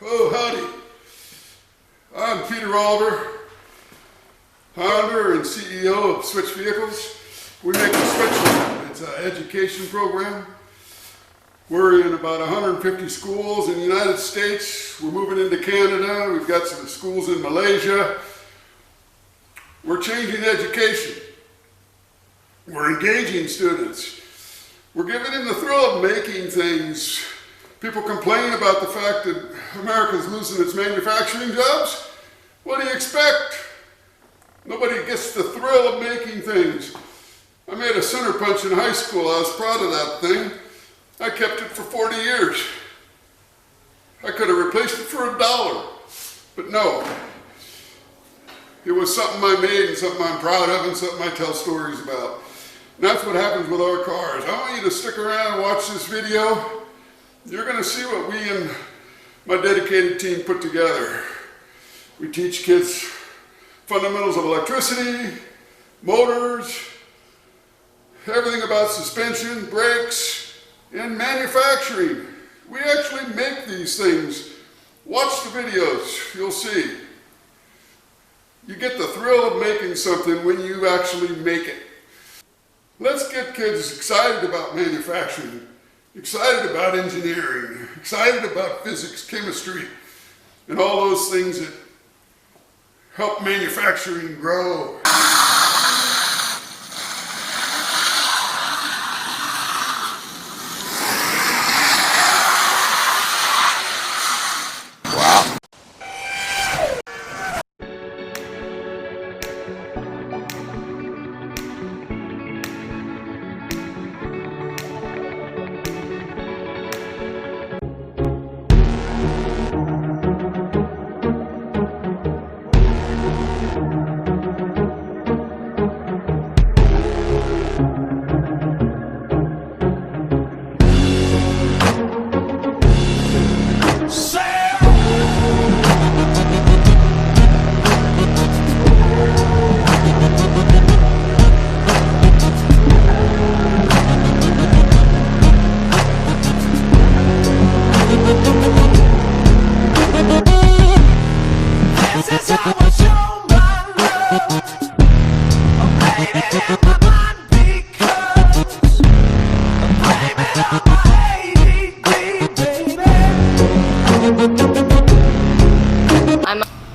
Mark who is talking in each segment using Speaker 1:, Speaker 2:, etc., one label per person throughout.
Speaker 1: Oh, howdy. I'm Peter Oliver, founder and CEO of Switch Vehicles. We make the Switch Lab. It's an education program. We're in about 150 schools in the United States. We're moving into Canada. We've got some schools in Malaysia. We're changing education. We're engaging students. We're giving them the thrill of making things. People complain about the fact that America's losing its manufacturing jobs. What do you expect? Nobody gets the thrill of making things. I made a center punch in high school. I was proud of that thing. I kept it for 40 years. I could have replaced it for $1, but no. It was something I made and something I'm proud of and something I tell stories about. And that's what happens with our cars. I want you to stick around and watch this video. You're going to see what we and my dedicated team put together. We teach kids fundamentals of electricity, motors, everything about suspension, brakes, and manufacturing. We actually make these things. Watch the videos, you'll see. You get the thrill of making something when you actually make it. Let's get kids excited about manufacturing, excited about engineering, excited about physics, chemistry, and all those things that help manufacturing grow.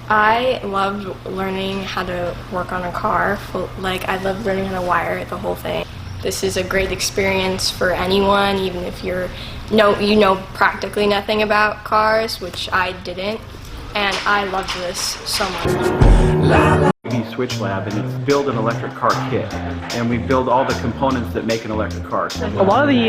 Speaker 2: I love learning how to work on a car. Like, I love learning how to wire it, the whole thing. This is a great experience for anyone, even if you know practically nothing about cars, which I didn't, and I loved this so much.
Speaker 3: Switch Lab, and it's build an electric car kit, and we build all the components that make an electric car.
Speaker 4: A lot of the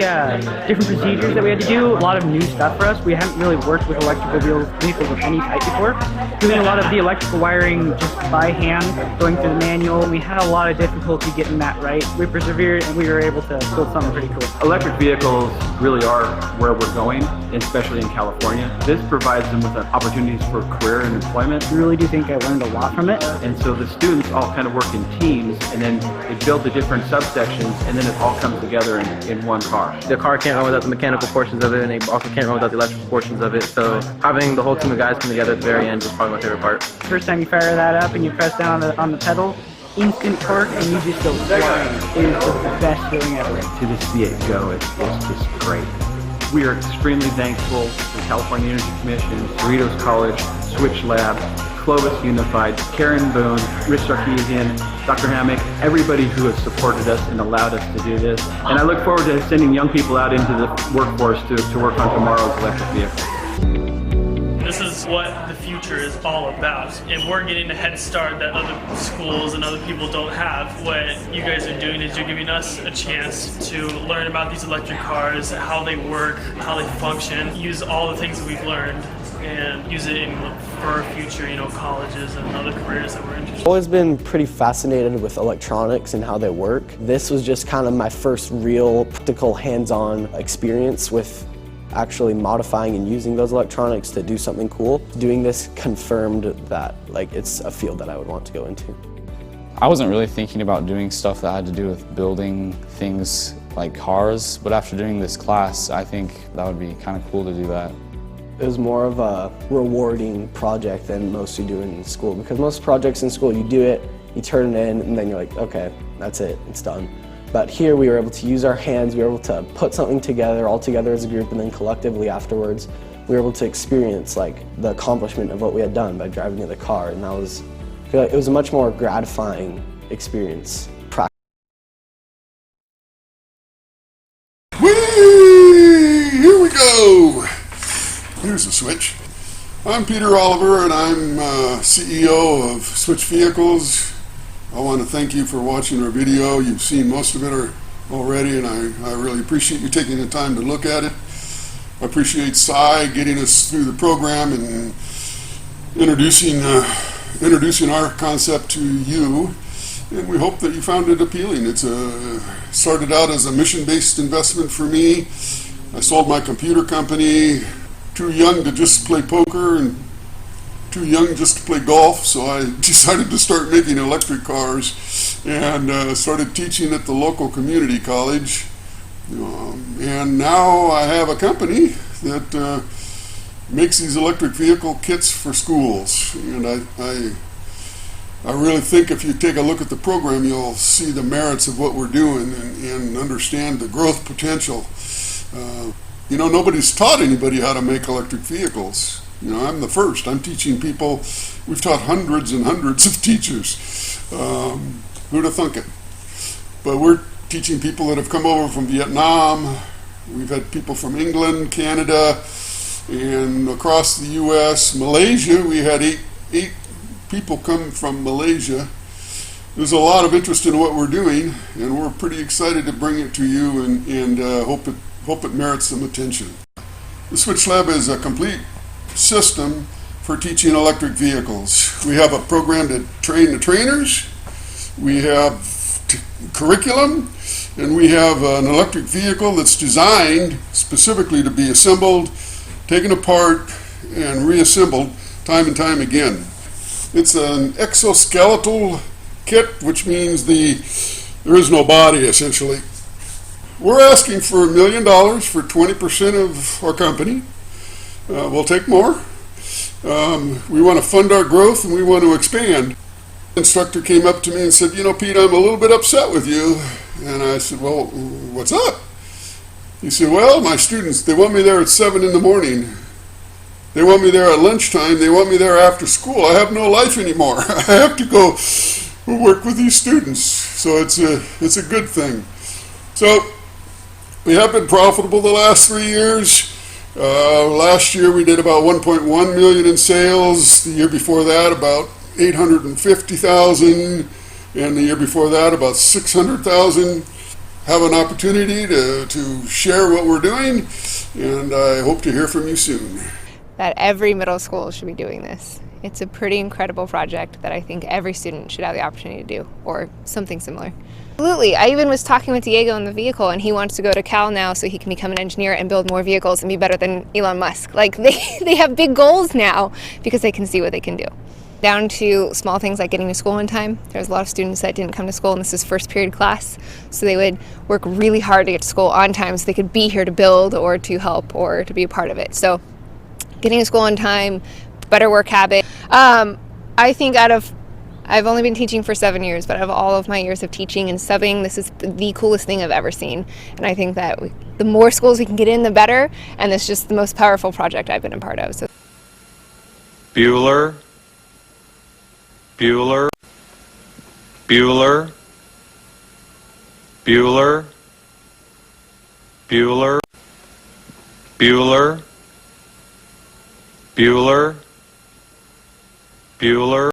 Speaker 4: different procedures that we had to do, a lot of new stuff for us. We hadn't really worked with electrical vehicles of any type before. Doing a lot of the electrical wiring just by hand, going through the manual, we had a lot of difficulty getting that right. We persevered and we were able to build something pretty cool.
Speaker 3: Electric vehicles really are where we're going, especially in California. This provides them with opportunities for career and employment.
Speaker 4: I really do think I learned a lot from it.
Speaker 3: And so the students all kind of work in teams, and then they build the different subsections, and then it all comes together in one car.
Speaker 5: The car can't run without the mechanical portions of it, and it also can't run without the electrical portions of it. So having the whole team of guys come together at the very end is probably my favorite part.
Speaker 4: First time you fire that up and you press down on the pedal, instant torque, and you just go flying. It is just the best feeling ever.
Speaker 3: To just see it go, it's just great. We are extremely thankful to the California Energy Commission, Cerritos College, Switch Lab, Clovis Unified, Karen Boone, Rich Sarkeesian, Dr. Hammock, everybody who has supported us and allowed us to do this. And I look forward to sending young people out into the workforce to work on tomorrow's electric vehicles.
Speaker 6: This is what the future is all about. And we're getting a head start that other schools and other people don't have. What you guys are doing is you're giving us a chance to learn about these electric cars, how they work, how they function, use all the things that we've learned and use it for our future, colleges and other careers that we're interested in.
Speaker 7: I've always been pretty fascinated with electronics and how they work. This was just kind of my first real practical hands-on experience with actually modifying and using those electronics to do something cool. Doing this confirmed that it's a field that I would want to go into.
Speaker 8: I wasn't really thinking about doing stuff that had to do with building things like cars, but after doing this class, I think that would be kind of cool to do that.
Speaker 7: It was more of a rewarding project than most you do in school, because most projects in school, you do it, you turn it in, and then you're like, okay, that's it, it's done. But here we were able to use our hands, we were able to put something together, all together as a group, and then collectively afterwards, we were able to experience the accomplishment of what we had done by driving the car, and it was a much more gratifying experience.
Speaker 1: Whee! Here we go! Here's the switch. I'm Peter Oliver, and I'm CEO of Switch Vehicles. I want to thank you for watching our video. You've seen most of it already, and I really appreciate you taking the time to look at it. I appreciate Cy getting us through the program and introducing our concept to you. And we hope that you found it appealing. It started out as a mission-based investment for me. I sold my computer company, too young to just play poker and too young just to play golf, so I decided to start making electric cars and started teaching at the local community college. And now I have a company that makes these electric vehicle kits for schools. And I really think if you take a look at the program, you'll see the merits of what we're doing and understand the growth potential. Nobody's taught anybody how to make electric vehicles. I'm the first. I'm teaching people. We've taught hundreds and hundreds of teachers. Who'd have thunk it? But we're teaching people that have come over from Vietnam. We've had people from England, Canada, and across the U.S. Malaysia, we had eight people come from Malaysia. There's a lot of interest in what we're doing, and we're pretty excited to bring it to you and hope it merits some attention. The Switch Lab is a complete system for teaching electric vehicles. We have a program to train the trainers, we have curriculum, and we have an electric vehicle that's designed specifically to be assembled, taken apart, and reassembled time and time again. It's an exoskeletal kit, which means there is no body, essentially. We're asking for $1 million for 20% of our company. We'll take more. We want to fund our growth and we want to expand. The instructor came up to me and said, Pete, I'm a little bit upset with you. And I said, well, what's up? He said, well, my students, they want me there at 7 in the morning. They want me there at lunchtime. They want me there after school. I have no life anymore. I have to go work with these students. So it's a good thing. So we have been profitable the last 3 years. Last year we did about 1.1 million in sales. The year before that about 850,000, and the year before that about 600,000. Have an opportunity to share what we're doing, and I hope to hear from you soon.
Speaker 9: That every middle school should be doing this. It's a pretty incredible project that I think every student should have the opportunity to do, or something similar. Absolutely. I even was talking with Diego in the vehicle, and he wants to go to Cal now so he can become an engineer and build more vehicles and be better than Elon Musk. They have big goals now because they can see what they can do. Down to small things like getting to school on time. There's a lot of students that didn't come to school, and this is first period class, so they would work really hard to get to school on time so they could be here to build or to help or to be a part of it. So getting to school on time, better work habit. I think I've only been teaching for 7 years, but out of all of my years of teaching and subbing, this is the coolest thing I've ever seen. And I think that the more schools we can get in, the better. And it's just the most powerful project I've been a part of. So.
Speaker 10: Bueller. Bueller. Bueller. Bueller. Bueller. Bueller. Bueller. Bueller.